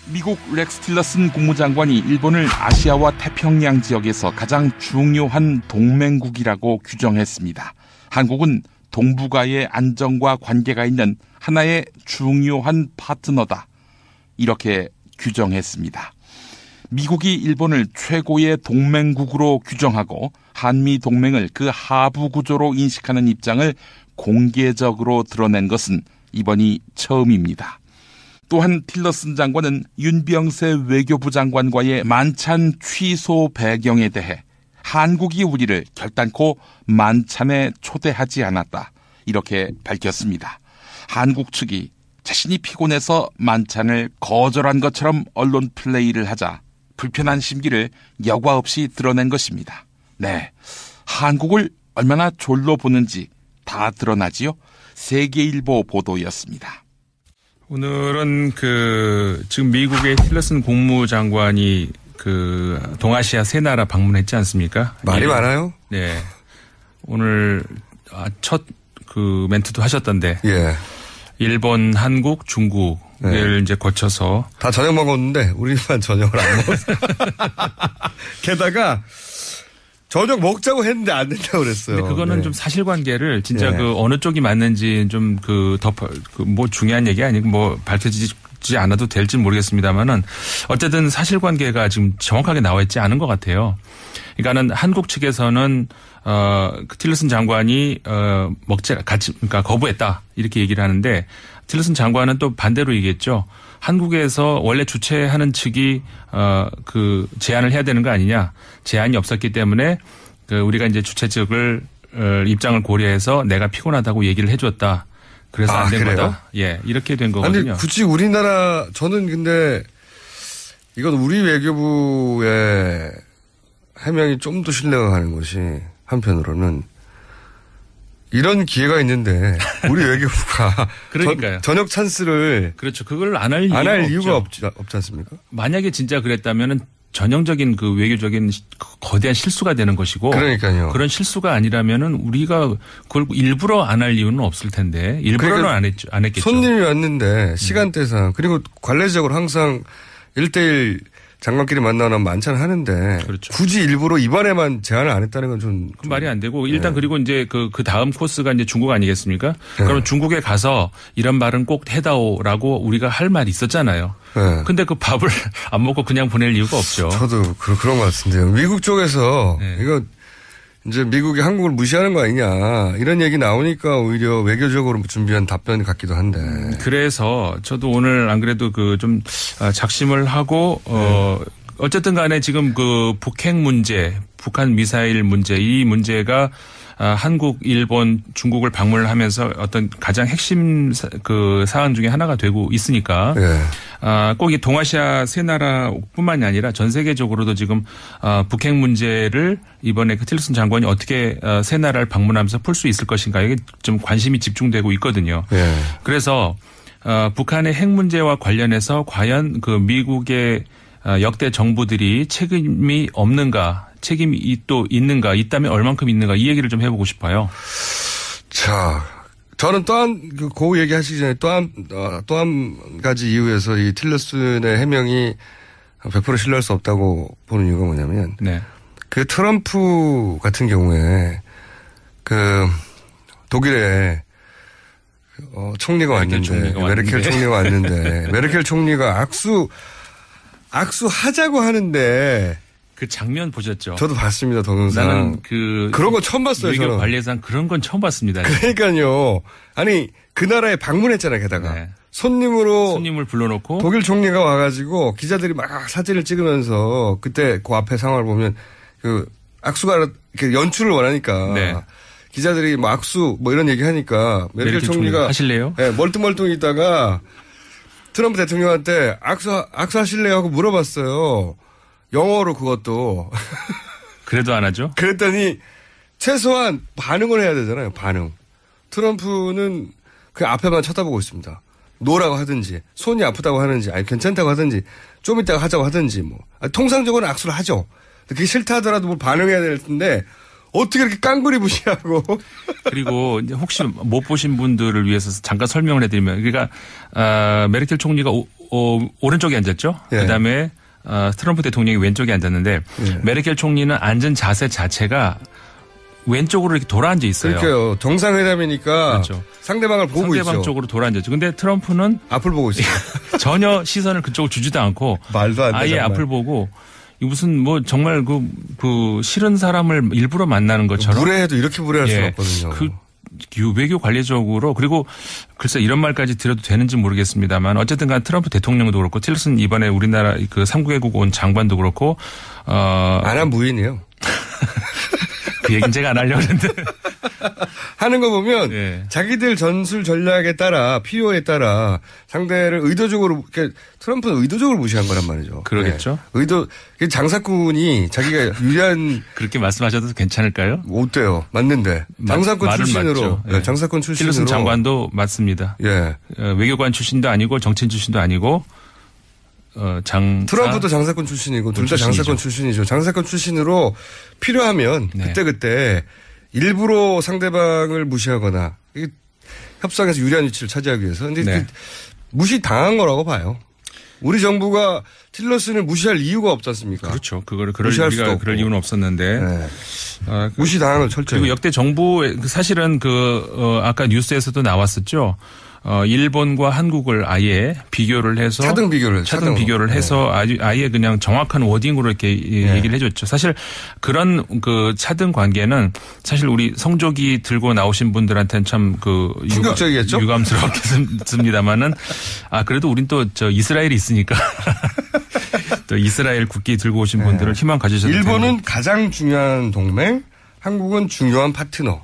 미국 렉스 틸러슨 국무장관이 일본을 아시아와 태평양 지역에서 가장 중요한 동맹국이라고 규정했습니다. 한국은 동북아의 안정과 관계가 있는 하나의 중요한 파트너다. 이렇게 규정했습니다. 미국이 일본을 최고의 동맹국으로 규정하고 한미 동맹을 그 하부 구조로 인식하는 입장을 공개적으로 드러낸 것은 이번이 처음입니다. 또한 틸러슨 장관은 윤병세 외교부 장관과의 만찬 취소 배경에 대해 한국이 우리를 결단코 만찬에 초대하지 않았다. 이렇게 밝혔습니다. 한국 측이 자신이 피곤해서 만찬을 거절한 것처럼 언론 플레이를 하자 불편한 심기를 여과 없이 드러낸 것입니다. 네, 한국을 얼마나 졸로 보는지 다 드러나지요. 세계일보 보도였습니다. 오늘은 지금 미국의 틸러슨 국무장관이 동아시아 세 나라 방문했지 않습니까? 말이 많아요? 네. 오늘 첫 멘트도 하셨던데. 예. 일본, 한국, 중국을 이제 거쳐서. 다 저녁 먹었는데 우리만 저녁을 안 먹었어요. 게다가 저녁 먹자고 했는데 안 된다고 그랬어요. 근데 그거는 네. 좀 사실관계를 진짜 어느 쪽이 맞는지 좀 뭐 중요한 얘기 아니고 뭐 밝혀지지 않아도 될지 모르겠습니다만은 어쨌든 사실관계가 지금 정확하게 나와 있지 않은 것 같아요. 그러니까는 한국 측에서는 틸러슨 장관이 그러니까 거부했다 이렇게 얘기를 하는데 틸러슨 장관은 또 반대로 얘기했죠. 한국에서 원래 주최하는 측이 제안을 해야 되는 거 아니냐. 제안이 없었기 때문에 우리가 이제 주최 측을 입장을 고려해서 내가 피곤하다고 얘기를 해줬다. 그래서 안 된 거다. 예, 이렇게 된 거거든요. 아니 굳이 우리나라 저는 근데 이건 우리 외교부의 해명이 좀 더 신뢰가 가는 것이 한편으로는 이런 기회가 있는데 우리 외교부가 그러니까요. 저녁 찬스를 그렇죠. 그걸 안 할 이유가 없지 않습니까? 만약에 진짜 그랬다면은 전형적인 외교적인 거대한 실수가 되는 것이고. 그러니까요. 그런 실수가 아니라면은 우리가 그걸 일부러 안 할 이유는 없을 텐데 일부러는 그러니까 안 했겠죠. 손님이 왔는데 시간대상 그리고 관례적으로 항상 1대1 장관끼리 만나면 만찬 하는데 그렇죠. 굳이 일부러 이번에만 제안을 안 했다는 건 좀 말이 안 되고 일단 그리고 이제 그 다음 코스가 이제 중국 아니겠습니까? 그러면 중국에 가서 이런 말은 꼭 해다오라고 우리가 할 말이 있었잖아요. 근데 그 밥을 안 먹고 그냥 보낼 이유가 없죠. 저도 그런 것 같은데요. 미국 쪽에서 이거 이제 미국이 한국을 무시하는 거 아니냐 이런 얘기 나오니까 오히려 외교적으로 준비한 답변 같기도 한데. 그래서 저도 오늘 안 그래도 좀 작심을 하고 어쨌든 간에 지금 북핵 문제, 북한 미사일 문제 이 문제가 한국, 일본, 중국을 방문을 하면서 어떤 가장 핵심 사안 중에 하나가 되고 있으니까 꼭 이 동아시아 세 나라뿐만이 아니라 전 세계적으로도 지금 북핵 문제를 이번에 틸러슨 장관이 어떻게 세 나라를 방문하면서 풀 수 있을 것인가 이게 좀 관심이 집중되고 있거든요. 그래서 북한의 핵 문제와 관련해서 과연 미국의 역대 정부들이 책임이 없는가 책임이 또 있는가 있다면 얼만큼 있는가 이 얘기를 좀 해보고 싶어요. 자, 저는 그 얘기 하시기 전에 또 한 가지 이유에서 이 틸러슨의 해명이 100% 신뢰할 수 없다고 보는 이유가 뭐냐면 그 트럼프 같은 경우에 독일에 총리가 왔는데 메르켈 총리가 왔는데 메르켈 총리가 악수하자고 하는데 그 장면 보셨죠? 저도 봤습니다, 동영상. 나는 그런 거 처음 봤어요, 외교 저는. 관례상 그런 건 처음 봤습니다. 그러니까요. 아니, 그 나라에 방문했잖아요, 게다가. 손님을 불러놓고. 독일 총리가 와가지고 기자들이 막 사진을 찍으면서 그때 그 앞에 상황을 보면 악수가 이렇게 연출을 원하니까. 기자들이 악수 이런 얘기 하니까 메르켈 총리가. 하실래요? 네, 멀뚱멀뚱 있다가 트럼프 대통령한테 악수하실래요? 하고 물어봤어요. 영어로 그것도. 그래도 안 하죠? 그랬더니 최소한 반응을 해야 되잖아요. 반응. 트럼프는 그 앞에만 쳐다보고 있습니다. 노라고 하든지 손이 아프다고 하는지 아니 괜찮다고 하든지 좀 이따가 하자고 하든지 통상적으로는 악수를 하죠. 그게 싫다 하더라도 반응해야 될 텐데 어떻게 이렇게 깡그리 무시하고. 그리고 이제 혹시 못 보신 분들을 위해서 잠깐 설명을 해드리면 그러니까 메르켈 총리가 오른쪽에 앉았죠. 예. 그다음에 트럼프 대통령이 왼쪽에 앉았는데 예. 메르켈 총리는 앉은 자세 자체가 왼쪽으로 이렇게 돌아앉아 있어요. 그러니까요. 정상회담이니까 그렇죠. 상대방을 보고 있죠. 상대방 쪽으로 돌아앉았죠. 근데 트럼프는 앞을 보고 있어요. 전혀 시선을 그쪽으로 주지도 않고 말도 안 돼, 아예 정말. 앞을 보고 무슨 뭐 정말 그 싫은 사람을 일부러 만나는 것처럼 무례해도 이렇게 무례할 수가 없거든요. 그 외교 관례적으로 그리고 글쎄 이런 말까지 드려도 되는지 모르겠습니다만 어쨌든 간 트럼프 대통령도 그렇고 틸러슨 이번에 우리나라 그 3개국 온 장관도 그렇고 안 한 무인이에요. 그 얘기는 제가 안 하려고 했는데. 하는 거 보면 네. 자기들 전술 전략에 따라 필요에 따라 상대를 의도적으로 트럼프는 의도적으로 무시한 거란 말이죠. 그러겠죠. 네. 장사꾼이 자기가 유리한 그렇게 말씀하셔도 괜찮을까요? 어때요? 맞는데 장사꾼 출신으로 네. 장사꾼 출신으로 틸러슨 장관도 맞습니다. 예. 외교관 출신도 아니고 정치인 출신도 아니고 트럼프도 장사꾼 출신이고 둘 다 장사꾼 출신이죠. 장사꾼 출신으로 필요하면 네. 그때 일부러 상대방을 무시하거나 협상에서 유리한 위치를 차지하기 위해서. 근데 네. 무시 당한 거라고 봐요. 우리 정부가 틸러슨을 무시할 이유가 없지 않습니까? 그렇죠. 그거를 그럴 이유는 없었는데. 네. 무시 당한 건 철저히. 그리고 역대 정부 사실은 아까 뉴스에서도 나왔었죠. 일본과 한국을 아예 비교를 해서 차등 비교를 해서 아예 그냥 정확한 워딩으로 이렇게 네. 얘기를 해줬죠. 사실 그런 그 차등 관계는 사실 우리 성조기 들고 나오신 분들한테는 참 충격적이겠죠. 유감스럽겠습니다만은 그래도 우린 또 이스라엘이 있으니까 또 이스라엘 국기 들고 오신 분들을 네. 희망 가지셔도 일본은 텐데. 가장 중요한 동맹, 한국은 중요한 파트너.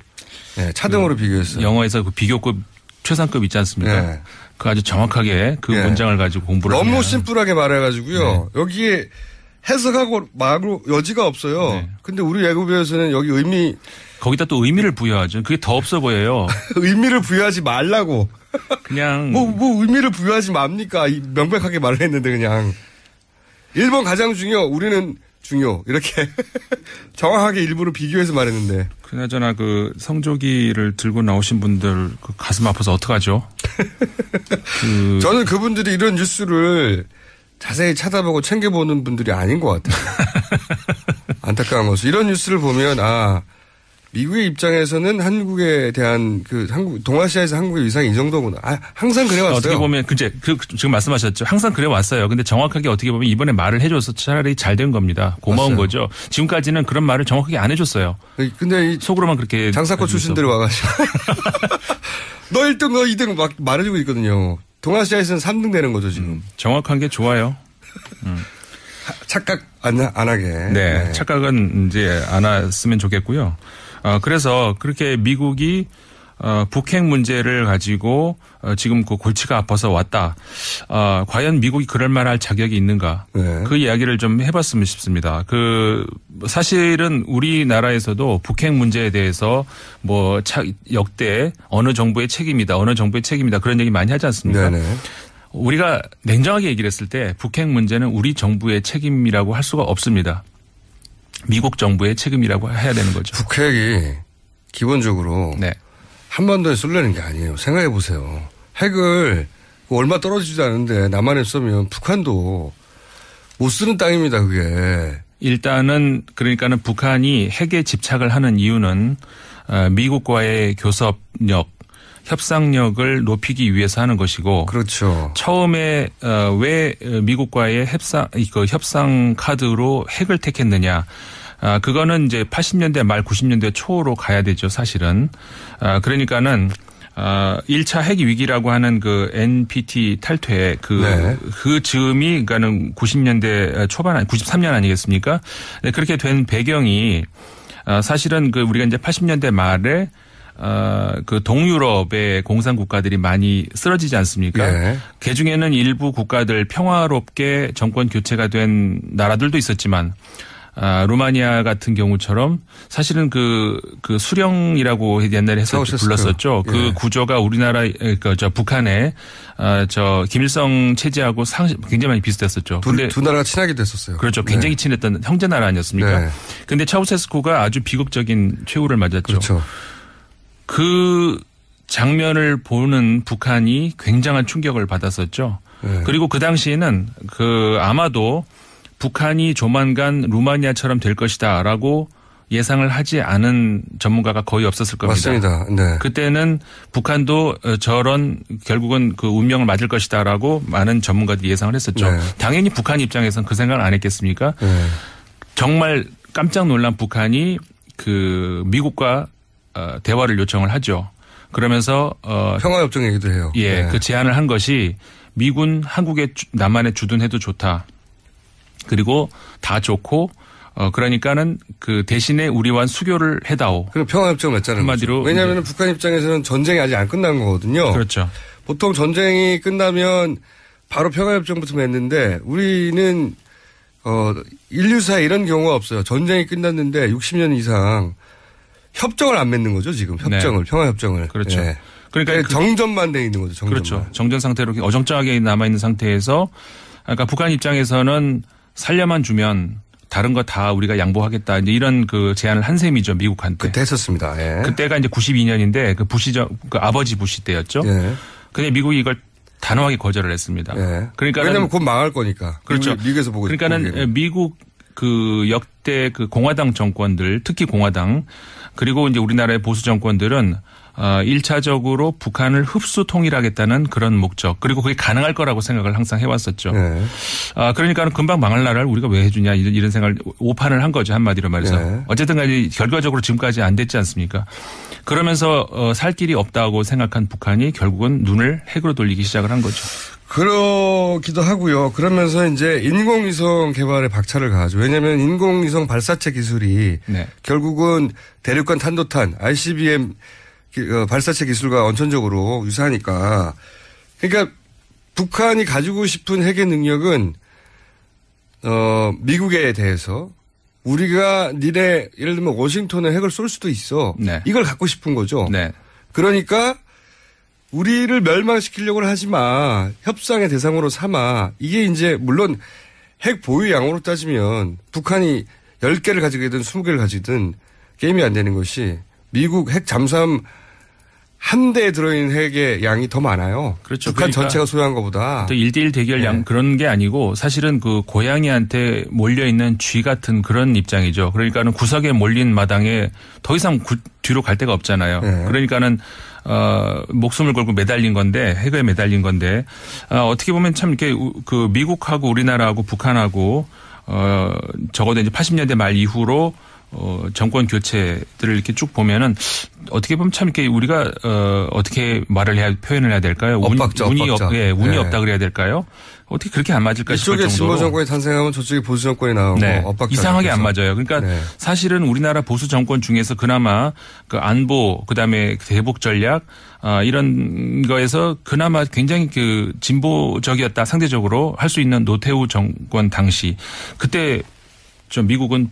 네, 차등으로 비교했어요. 영어에서 그 비교급 최상급 있지 않습니까? 네. 그 아주 정확하게 그 네. 문장을 가지고 공부를 너무 하면. 심플하게 말해가지고요. 네. 여기에 해석하고 말로 여지가 없어요. 네. 근데 우리 외국에서는 여기 거기다 또 의미를 부여하죠. 그게 더 없어 보여요. 의미를 부여하지 말라고. 그냥 뭐 의미를 부여하지 맙니까? 명백하게 말을 했는데 그냥 일본 가장 중요, 우리는 중요 이렇게 정확하게 일부러 비교해서 말했는데. 그나저나 그 성조기를 들고 나오신 분들 그 가슴 아파서 어떡하죠? 저는 그분들이 이런 뉴스를 자세히 찾아보고 챙겨보는 분들이 아닌 것 같아요. 안타까운 것은 이런 뉴스를 보면 미국의 입장에서는 한국에 대한 동아시아에서 한국의 위상이 이 정도구나. 항상 그래왔어요. 어떻게 보면 지금 말씀하셨죠. 항상 그래왔어요. 근데 정확하게 어떻게 보면 이번에 말을 해줘서 차라리 잘 된 겁니다. 고마운 맞아요. 거죠. 지금까지는 그런 말을 정확하게 안 해줬어요. 근데 속으로만 그렇게 장사꾼 출신들이 와가지고 너 1등 너 2등 막 말해주고 있거든요. 동아시아에서는 3등 되는 거죠 지금. 정확한 게 좋아요. 착각 안 하게. 네, 착각은 이제 안 했으면 좋겠고요. 그래서 그렇게 미국이 북핵 문제를 가지고 지금 그 골치가 아파서 왔다. 과연 미국이 그럴 만할 자격이 있는가? 네. 그 이야기를 좀 해봤으면 싶습니다. 사실은 우리나라에서도 북핵 문제에 대해서 역대 어느 정부의 책임이다, 그런 얘기 많이 하지 않습니까? 네네. 우리가 냉정하게 얘기를 했을 때 북핵 문제는 우리 정부의 책임이라고 할 수가 없습니다. 미국 정부의 책임이라고 해야 되는 거죠. 북핵이 기본적으로 네. 한반도에 쏠려는 게 아니에요. 생각해 보세요. 핵을 얼마 떨어지지도 않은데 남한에 쏘면 북한도 못 쓰는 땅입니다. 그게. 일단은 그러니까는 북한이 핵에 집착을 하는 이유는 미국과의 교섭력, 협상력을 높이기 위해서 하는 것이고. 그렇죠. 처음에 왜 미국과의 협상 카드로 핵을 택했느냐. 그거는 이제 80년대 말 90년대 초로 가야 되죠, 사실은. 그러니까는 1차 핵 위기라고 하는 그 NPT 탈퇴 그 즈음이 그러니까는 90년대 초반 93년 아니겠습니까? 네, 그렇게 된 배경이 사실은 우리가 이제 80년대 말에 동유럽의 공산 국가들이 많이 쓰러지지 않습니까? 네. 그 중에는 일부 국가들 평화롭게 정권 교체가 된 나라들도 있었지만 루마니아 같은 경우처럼 사실은 그 수령이라고 옛날에 불렀었죠. 그 예. 구조가 우리나라, 북한의 김일성 체제하고 굉장히 많이 비슷했었죠. 두 나라가 친하게 됐었어요. 그렇죠. 굉장히 친했던 형제 나라 아니었습니까? 그런데 차우세스쿠가 아주 비극적인 최후를 맞았죠. 그렇죠. 그 장면을 보는 북한이 굉장한 충격을 받았었죠. 그리고 그 당시에는 아마도 북한이 조만간 루마니아처럼 될 것이다라고 예상을 하지 않은 전문가가 거의 없었을 겁니다. 맞습니다. 네. 그때는 북한도 결국은 그 운명을 맞을 것이다라고 많은 전문가들이 예상을 했었죠. 네. 당연히 북한 입장에서는 그 생각을 안 했겠습니까? 정말 깜짝 놀란 북한이 그 미국과 대화를 요청을 하죠. 그러면서 평화협정 얘기도 해요. 예, 그 제안을 한 것이 미군 한국에 남한에 주둔해도 좋다. 그리고 다 좋고 그러니까는 그 대신에 우리와 수교를 해다오. 그럼 평화협정을 맺자는 거죠. 왜냐하면 북한 입장에서는 전쟁이 아직 안 끝난 거거든요. 그렇죠. 보통 전쟁이 끝나면 바로 평화협정부터 맺는데 우리는 인류사에 이런 경우가 없어요. 전쟁이 끝났는데 60년 이상 협정을 안 맺는 거죠, 지금. 협정을, 평화협정을. 그렇죠. 예. 그러니까 정전만 돼 있는 거죠, 정전만. 그렇죠. 정전 상태로 어정쩡하게 남아있는 상태에서 그러니까 북한 입장에서는 살려만 주면 다른 거 다 우리가 양보하겠다. 이제 이런 그 제안을 한 셈이죠, 미국한테. 그때 했었습니다. 예. 그때가 이제 92년인데 그 아버지 부시 때였죠. 예. 근데 미국이 이걸 단호하게 거절을 했습니다. 예. 그러니까 왜냐면 곧 망할 거니까. 그렇죠. 미국에서 보고 그러니까는 미국 그 역대 그 공화당 정권들, 특히 공화당 그리고 이제 우리나라의 보수 정권들은 1차적으로 북한을 흡수 통일하겠다는 그런 목적 그리고 그게 가능할 거라고 생각을 항상 해왔었죠. 네. 그러니까는 금방 망할 나라를 우리가 왜 해주냐 이런 생각을 오판을 한 거죠. 한마디로 말해서. 네. 어쨌든 간에 결과적으로 지금까지 안 됐지 않습니까? 그러면서 살 길이 없다고 생각한 북한이 결국은 눈을 핵으로 돌리기 시작을 한 거죠. 그러기도 하고요. 그러면서 이제 인공위성 개발에 박차를 가하죠. 왜냐하면 인공위성 발사체 기술이 네. 결국은 대륙간 탄도탄 ICBM 발사체 기술과 원천적으로 유사하니까. 그러니까 북한이 가지고 싶은 핵의 능력은 미국에 대해서 우리가 니네 예를 들면 워싱턴에 핵을 쏠 수도 있어. 네. 이걸 갖고 싶은 거죠. 네. 그러니까 우리를 멸망시키려고는 하지 마. 협상의 대상으로 삼아. 이게 이제 물론 핵 보유 양으로 따지면 북한이 10개를 가지든 20개를 가지든 게임이 안 되는 것이 미국 핵 잠수함 한 대에 들어있는 핵의 양이 더 많아요. 그렇죠. 북한 그러니까 전체가 소유한 것보다. 또 1대1 대결 양 그런 게 아니고 사실은 그 고양이한테 몰려있는 쥐 같은 그런 입장이죠. 그러니까는 구석에 몰린 마당에 더 이상 뒤로 갈 데가 없잖아요. 네. 그러니까는 목숨을 걸고 매달린 건데 핵에 매달린 건데 어떻게 보면 참 이렇게 그 미국하고 우리나라하고 북한하고 적어도 이제 80년대 말 이후로 정권 교체들을 이렇게 쭉 보면은 어떻게 보면 참 이렇게 우리가 어떻게 표현을 해야 될까요? 엇박자. 운이 없다 그래야 될까요? 어떻게 그렇게 안 맞을까 싶을 정도로. 이쪽에 진보 정권이 탄생하면 저쪽에 보수 정권이 나오고 네. 엇박자. 이상하게 안 맞아요. 그러니까 네. 사실은 우리나라 보수 정권 중에서 그나마 그 안보 그다음에 대북 전략 이런 거에서 그나마 굉장히 그 진보적이었다 상대적으로 할 수 있는 노태우 정권 당시 그때 미국은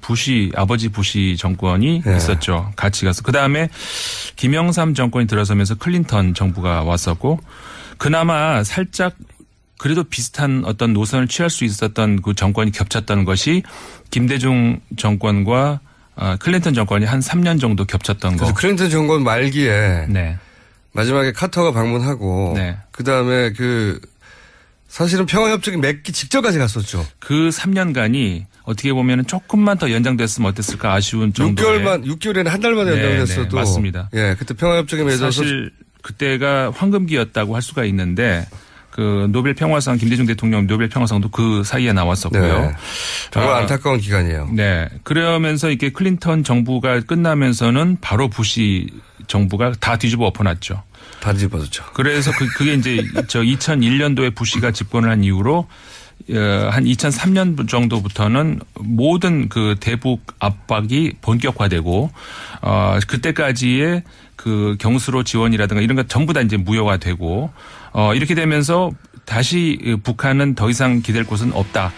아버지 부시 정권이 네. 있었죠. 같이 가서. 그다음에 김영삼 정권이 들어서면서 클린턴 정부가 왔었고 그나마 살짝 그래도 비슷한 어떤 노선을 취할 수 있었던 그 정권이 겹쳤던 것이 김대중 정권과 클린턴 정권이 한 3년 정도 겹쳤던 거. 그래서 클린턴 정권 말기에 네. 마지막에 카터가 방문하고 네. 그다음에 사실은 평화협정이 맺기 직전까지 갔었죠. 그 3년간이 어떻게 보면 조금만 더 연장됐으면 어땠을까 아쉬운 정도의. 6개월에는 한 달 만에 연장됐어도. 네, 맞습니다. 예, 그때 평화협정에 맺어서. 사실 그때가 황금기였다고 할 수가 있는데 그 노벨 평화상 김대중 대통령 노벨 평화상도 그 사이에 나왔었고요. 네. 정말 안타까운 기간이에요. 네. 그러면서 이게 클린턴 정부가 끝나면서는 바로 부시 정부가 다 뒤집어 엎어놨죠. 다 뒤집어졌죠. 그래서 그게 이제 2001년도에 부시가 집권을 한 이후로 한 2003년 정도부터는 모든 그 대북 압박이 본격화되고 그때까지의 그 경수로 지원이라든가 이런 것 전부 다 이제 무효화되고 이렇게 되면서 다시 북한은 더 이상 기댈 곳은 없다.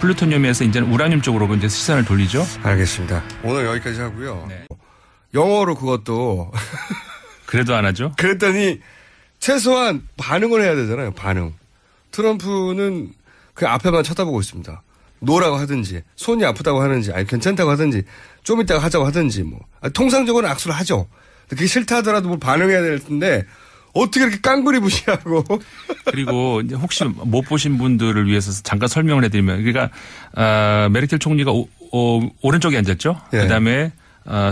플루토늄에서 이제는 우라늄 쪽으로 이제 시선을 돌리죠. 알겠습니다. 오늘 여기까지 하고요. 네. 영어로 그것도 그래도 안 하죠. 그랬더니 최소한 반응을 해야 되잖아요. 반응. 트럼프는 그 앞에만 쳐다보고 있습니다. 노라고 하든지 손이 아프다고 하든지 아니 괜찮다고 하든지 좀 이따가 하자고 하든지 뭐 통상적으로는 악수를 하죠. 그게 싫다 하더라도 뭐 반응해야 될 텐데 어떻게 이렇게 깡그리 무시하고. 그리고 이제 혹시 못 보신 분들을 위해서 잠깐 설명을 해드리면 그러니까 메르켈 총리가 오른쪽에 앉았죠. 예. 그다음에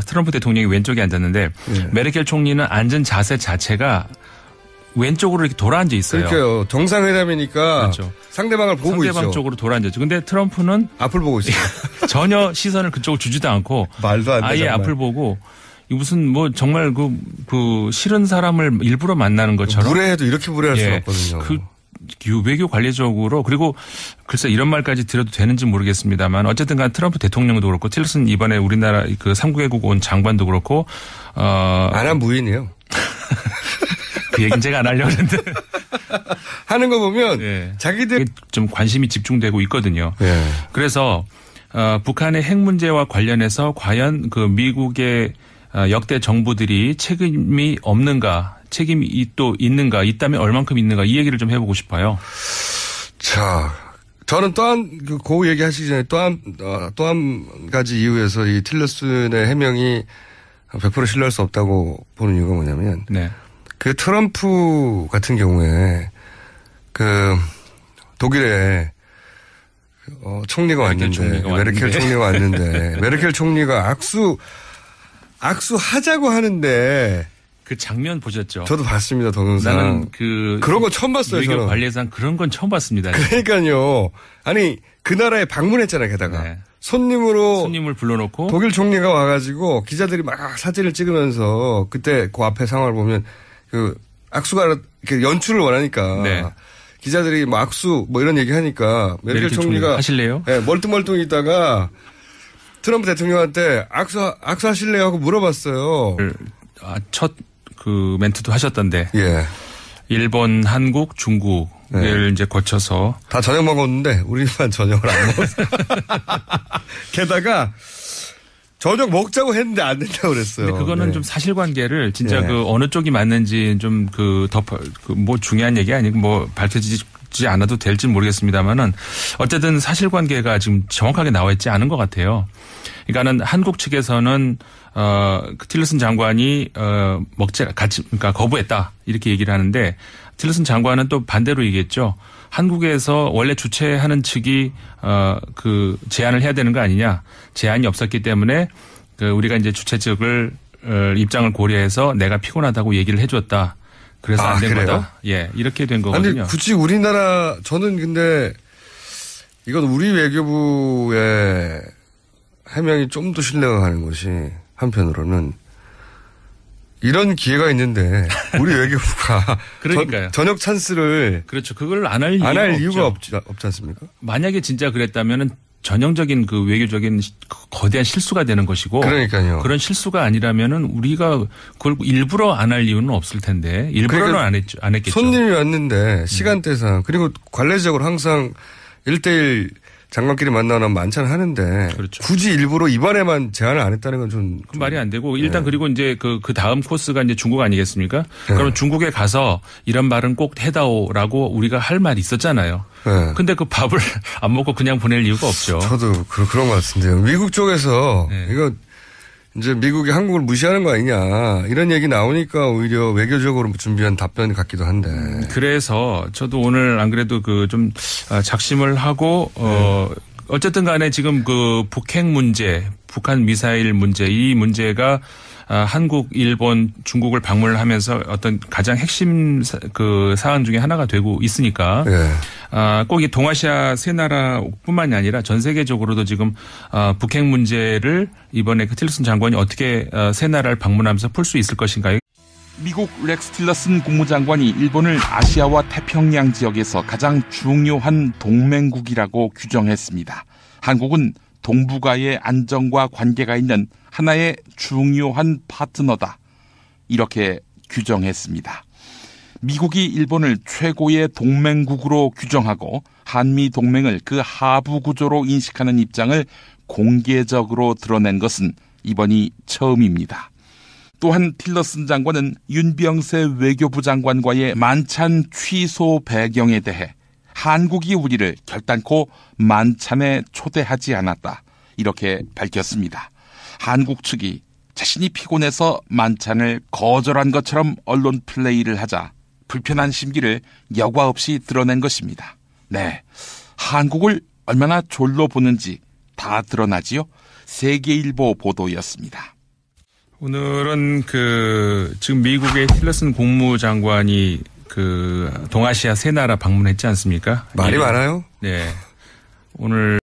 트럼프 대통령이 왼쪽에 앉았는데 예. 메르켈 총리는 앉은 자세 자체가 왼쪽으로 이렇게 돌아앉아 있어요. 그러니까요. 정상회담이니까 그렇죠. 상대방을 보고 있죠. 상대방 쪽으로 돌아앉았죠. 근데 트럼프는 앞을 보고 있어요. 전혀 시선을 그쪽으로 주지도 않고 말도 안 돼. 아예 정말. 앞을 보고 무슨 뭐 정말 그 싫은 사람을 일부러 만나는 것처럼 무례해도 이렇게 무례할 수는 없거든요. 그 외교 관리적으로 그리고 글쎄 이런 말까지 드려도 되는지 모르겠습니다만 어쨌든 간 트럼프 대통령도 그렇고 틸러슨 이번에 우리나라 그 3개국 온 장관도 그렇고 안 한 무인이에요. 그 얘기는 제가 안 하려고 했는데 하는 거 보면 예. 자기들 좀 관심이 집중되고 있거든요. 예. 그래서 북한의 핵 문제와 관련해서 과연 그 미국의 역대 정부들이 책임이 없는가, 책임이 또 있는가, 있다면 얼만큼 있는가 이 얘기를 좀 해보고 싶어요. 자, 저는 그 얘기 하시기 전에 또 한 가지 이유에서 이 틸러슨의 해명이 100% 신뢰할 수 없다고 보는 이유가 뭐냐면, 네. 그 트럼프 같은 경우에 그 독일에 총리가 왔는데, 메르켈 총리가 왔는데, 메르켈 총리가 악수하자고 하는데, 그 장면 보셨죠? 저도 봤습니다, 동영상. 나는 그런 거 처음 봤어요, 외교 저는. 관례상 그런 건 처음 봤습니다. 그러니까요. 아니, 그 나라에 방문했잖아요, 게다가. 네. 손님을 불러놓고 독일 총리가 와가지고 기자들이 막 사진을 찍으면서 그때 그 앞에 상황을 보면 그 악수가 이렇게 연출을 원하니까. 네. 기자들이 뭐 악수 뭐 이런 얘기 하니까 메르켈 총리가 하실래요? 네, 멀뚱멀뚱 있다가 트럼프 대통령한테 악수하실래요 하고 물어봤어요. 첫 그 멘트도 하셨던데. 예. 일본, 한국, 중국을 네. 이제 거쳐서 다 저녁 먹었는데 우리만 저녁을 안 먹었어요. 게다가 저녁 먹자고 했는데 안 된다고 그랬어요. 근데 그거는 네. 좀 사실관계를 진짜 그 어느 쪽이 맞는지 좀 뭐 중요한 얘기 아니고 뭐 밝혀지지 않아도 될지 모르겠습니다만은 어쨌든 사실관계가 지금 정확하게 나와 있지 않은 것 같아요. 그러니까는 한국 측에서는 그 틸러슨 장관이 그러니까 거부했다 이렇게 얘기를 하는데 틸러슨 장관은 또 반대로 얘기했죠. 한국에서 원래 주최하는 측이 그 제안을 해야 되는 거 아니냐. 제안이 없었기 때문에 그 우리가 이제 주최 측을 입장을 고려해서 내가 피곤하다고 얘기를 해줬다. 그래서 안 된 거다. 예, 이렇게 된 거거든요. 아니 굳이 우리나라 저는 근데 이건 우리 외교부의 해명이 좀 더 신뢰가 가는 것이 한편으로는 이런 기회가 있는데 우리 외교부가 그러니까요. 저녁 찬스를 그렇죠. 그걸 안 할 이유가 없지 않습니까? 만약에 진짜 그랬다면은 전형적인 그 외교적인 거대한 실수가 되는 것이고 그러니까요. 그런 실수가 아니라면은 우리가 그걸 일부러 안 할 이유는 없을 텐데 일부러는 그러니까 안 했겠죠. 손님이 왔는데 시간대상 그리고 관례적으로 항상 1대1 장관끼리 만나면 만찬 하는데 그렇죠. 굳이 일부러 이번에만 제안을 안 했다는 건 좀 말이 안 되고 일단 그리고 이제 그 다음 코스가 이제 중국 아니겠습니까? 그럼 중국에 가서 이런 말은 꼭 해다오라고 우리가 할 말이 있었잖아요. 근데 그 밥을 안 먹고 그냥 보낼 이유가 없죠. 저도 그런 것 같은데요. 미국 쪽에서 이거 이제 미국이 한국을 무시하는 거 아니냐 이런 얘기 나오니까 오히려 외교적으로 준비한 답변 같기도 한데. 그래서 저도 오늘 안 그래도 그 좀 작심을 하고 어쨌든 간에 지금 그 북핵 문제, 북한 미사일 문제 이 문제가 한국, 일본, 중국을 방문을 하면서 어떤 가장 핵심 그 사안 중에 하나가 되고 있으니까 꼭 이 동아시아 세 나라뿐만이 아니라 전 세계적으로도 지금 북핵 문제를 이번에 그 틸러슨 장관이 어떻게 세 나라를 방문하면서 풀 수 있을 것인가요? 미국 렉스 틸러슨 국무장관이 일본을 아시아와 태평양 지역에서 가장 중요한 동맹국이라고 규정했습니다. 한국은 동북아의 안정과 관계가 있는 하나의 중요한 파트너다. 이렇게 규정했습니다. 미국이 일본을 최고의 동맹국으로 규정하고 한미 동맹을 그 하부 구조로 인식하는 입장을 공개적으로 드러낸 것은 이번이 처음입니다. 또한 틸러슨 장관은 윤병세 외교부 장관과의 만찬 취소 배경에 대해 한국이 우리를 결단코 만찬에 초대하지 않았다, 이렇게 밝혔습니다. 한국 측이 자신이 피곤해서 만찬을 거절한 것처럼 언론 플레이를 하자 불편한 심기를 여과 없이 드러낸 것입니다. 네, 한국을 얼마나 졸로 보는지 다 드러나지요. 세계일보 보도였습니다. 오늘은 지금 미국의 틸러슨 국무장관이 동아시아 세 나라 방문했지 않습니까? 말이 많아요? 네. 오늘